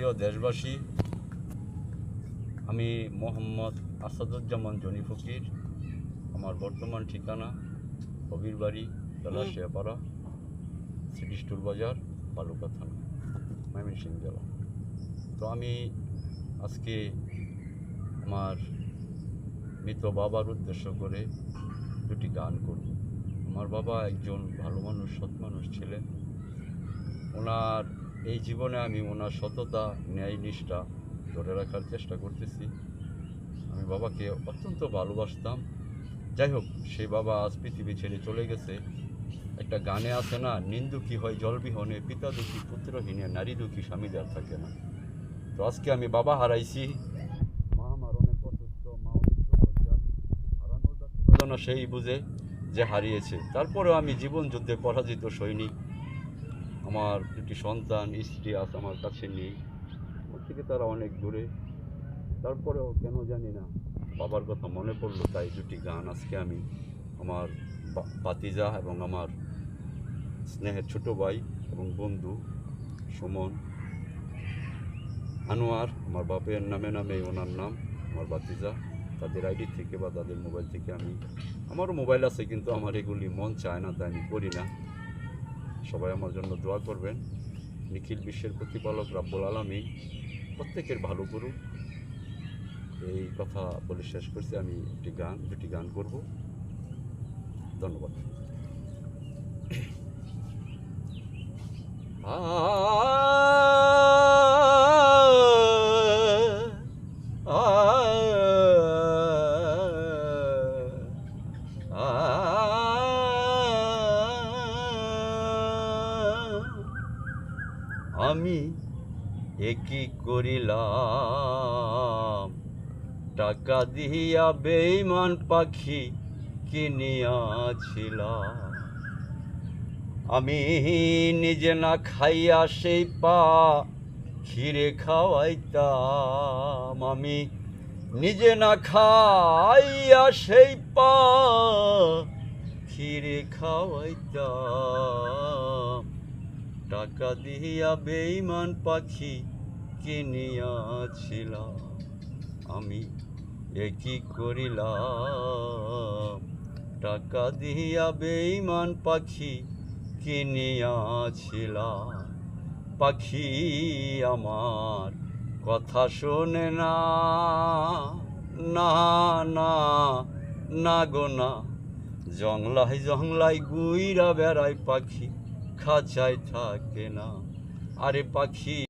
প্রিয় দেশবাসী, আমি মোহাম্মদ আসাদুজ্জামান জনি ফকির। আমার বর্তমান ঠিকানা কবিরবাড়ি, জলাশয়াপাড়া, সিটি স্টোর বাজার, বালুকা থানা, ময়মনসিংহ জেলা। তো আমি আজকে আমার মৃত বাবার উদ্দেশ্য করে দুটি গান করব। আমার বাবা একজন ভালো মানুষ, সৎ মানুষ ছিলেন। ওনার এই জীবনে আমি ওনার সততা, ন্যায় নিষ্ঠা ধরে রাখার চেষ্টা করতেছি। আমি বাবাকে অত্যন্ত ভালোবাসতাম। যাই হোক, সেই বাবা আজ পৃথিবী ছেড়ে চলে গেছে। একটা গানে আছে না, নিন্দু কি হয় জলবিহনে, পিতা দুঃখী পুত্রহীনে, নারী দুঃখী স্বামী যার থাকে না। তো আজকে আমি বাবা হারাইছি। মা আমার অনেক অসুস্থ, মা হারানোর ব্যথা সেই বুঝে যে হারিয়েছে। তারপরেও আমি জীবন যুদ্ধে পরাজিত সৈনিক। আমার দুটি সন্তান, স্ত্রী আজ আমার কাছে নেই, আমার থেকে তারা অনেক দূরে। তারপরেও কেন জানি না বাবার কথা মনে পড়লো, তাই দুটি গান আজকে আমি আমার ভাতিজা এবং আমার স্নেহের ছোট ভাই এবং বন্ধু সুমন, আনোয়ার, আমার বাপের নামে ওনার নাম, আমার ভাতিজা, তাদের আইডি থেকে বা তাদের মোবাইল থেকে আমারও মোবাইল আছে, কিন্তু আমার এগুলি মন চায় না, তাই আমি করি না। সবাই আমার জন্য দোয়া করবেন। নিখিল বিশ্বের প্রতিপালক রাব্বুল আলামিন প্রত্যেকের ভালো করুক, এই কথা বলে শেষ করছি। আমি দুটি গান করব। ধন্যবাদ। আমি একই করিলাম, টাকা দিয়া বেঈমান পাখি কিনিয়াছিলাম। আমি নিজে না খাইয়া সেই খিরে খাওয়াইতাম। আমি নিজে না খাইয়া সেই খিরে খাওয়াইতাম। টাকা দিয়া বেঈমান পাখি কিনিয়াছিলাম। আমি একই করিলাম, টাকা দিয়া বেঈমান পাখি কিনিয়াছিলাম। পাখি আমার কথা শোনে না, না না না গো না। জংলায় গুইরা বেড়ায় পাখি, খাঁচায় থাকে না। আরে পাখি